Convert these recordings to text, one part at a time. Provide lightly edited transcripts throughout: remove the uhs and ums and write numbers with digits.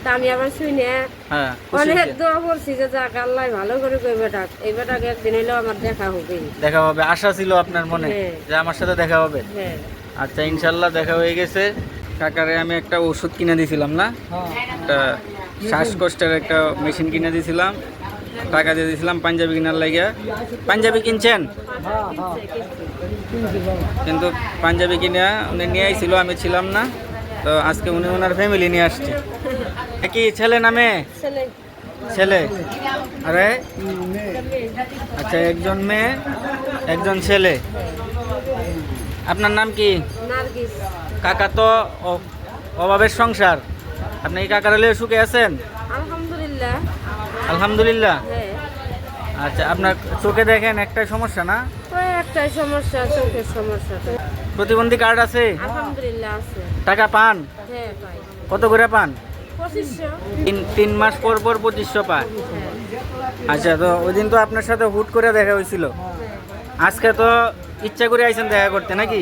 তা আমি আবার শুনে অনেক দোয়া করছি যে যাক আল্লাহ ভালো করে কই বেটাক এই বেটাকে একদিন হইলেও আমার দেখা হবে। দেখা হবে আশা ছিল আপনার মনে যে আমার সাথে দেখা হবে। আচ্ছা ইনশাল্লাহ দেখা হয়ে গেছে। কাকারে আমি একটা ওষুধ কিনে দিয়েছিলাম না, একটা শ্বাসকষ্টের একটা মেশিন কিনে দিয়েছিলাম, টাকা দিয়ে দিয়েছিলাম পাঞ্জাবি কেনার লাগিয়া। পাঞ্জাবি কিনছেন? কিন্তু পাঞ্জাবি কিনে উনি নিয়ে আইছিল, আমি ছিলাম না, তো আজকে উনি ওনার ফ্যামিলি নিয়ে আসছে। কি ছেলে না মেয়ে? ছেলে। আরে আচ্ছা, একজন মেয়ে একজন ছেলে। আপনার নাম কি? কাকা তো অভাবের সংসার, আপনি কি কাকার হলে সুখে আছেন? আলহামদুলিল্লাহ। আলহামদুলিল্লাহ। আচ্ছা, আপনার চোখে দেখেন একটাই সমস্যা না? একটাই সমস্যা, চোখের সমস্যা। প্রতিবন্ধী কার্ড আছে? আলহামদুলিল্লাহ আছে। টাকা পান? হ্যাঁ পাই। কত করে পান? 2500। 3 মাস পর পর 2500 পায়। আচ্ছা, তো ওই দিন তো আপনার সাথে হুট করে দেখা হয়েছিল, আজকে তো ইচ্ছা করে আইছেন দেখা করতে নাকি?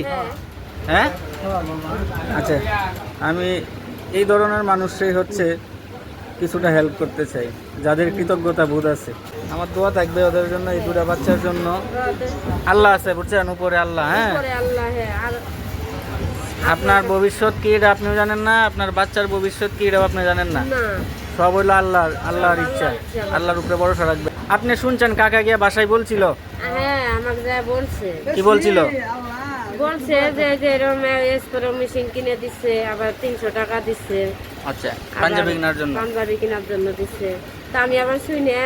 হ্যাঁ। আচ্ছা, আমি এই ধরনের মানুষই হচ্ছে কিছুটা হেল্প করতে চাই, যাদের কৃতজ্ঞতা বোধ আছে। আমার দোয়া থাকবে ওদের জন্য, এই দুটা বাচ্চার জন্য। আল্লাহ আছে বুঝছেন, উপরে আল্লাহ। হ্যাঁ, আপনার ভবিষ্যৎ কি এটা আপনিও জানেন না, আপনার বাচ্চার ভবিষ্যৎ কি এটাও আপনি জানেন না। সব হইলো আল্লাহর ইচ্ছা, আল্লাহর উপরে ভরসা রাখবে। আপনি শুনছেন কাকা গিয়ে বাসায় বলছিল? হ্যাঁ, আমাকে যা বলছে। কি বলছিল? বলছে যে এরকম স্প্রে মেশিন কিনে দিচ্ছে, আবার 300 টাকা দিচ্ছে। আচ্ছা, পাঞ্জাবি কেনার জন্য দিচ্ছে। তা আমি আবার শুনে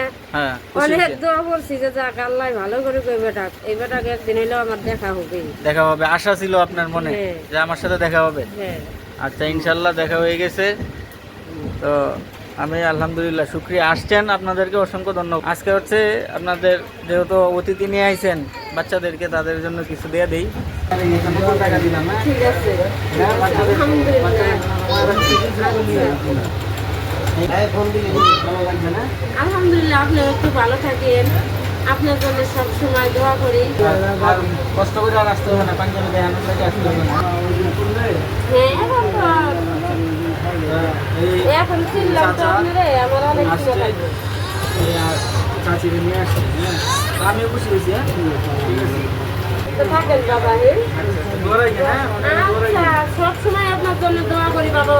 অনেক দোয়া করছি যে যাক আল্লাহ ভালো করে কই বেটাক এই বেটাকে একদিন হইলেও আমার দেখা হবে। দেখা হবে আশা ছিল আপনার মনে যে আমার সাথে দেখা হবে। আচ্ছা ইনশাল্লাহ দেখা হয়ে গেছে। তো আমি আলহামদুলিল্লাহ শুকরিয়া, আসছেন আপনাদেরকে অসংখ্য ধন্যবাদ। আজকে হচ্ছে আপনাদের যেহেতু অতিথি নিয়ে আইছেন বাচ্চাদেরকে, তাদের জন্য কিছু দিয়ে দিই। টাকা দিলাম। ঠিক আছে, আলহামদুলিল্লাহ। আপনি একটু ভালো থাকেন, আপনার জন্য সব সময় দোয়া করি। কষ্ট করে আর আসতে হবে না, পাঞ্জাবি দেখানোর লাগে আসতে হবে না। এখন চিনলাম তো আপনারে, আমার অনেক ভালো লাগে। চাচিকে নিয়ে আসছি, আমিও খুশি হয়েছি। থাকেন বাবা। আচ্ছা, সব সময় আপনার জন্য দোয়া করি বাবা।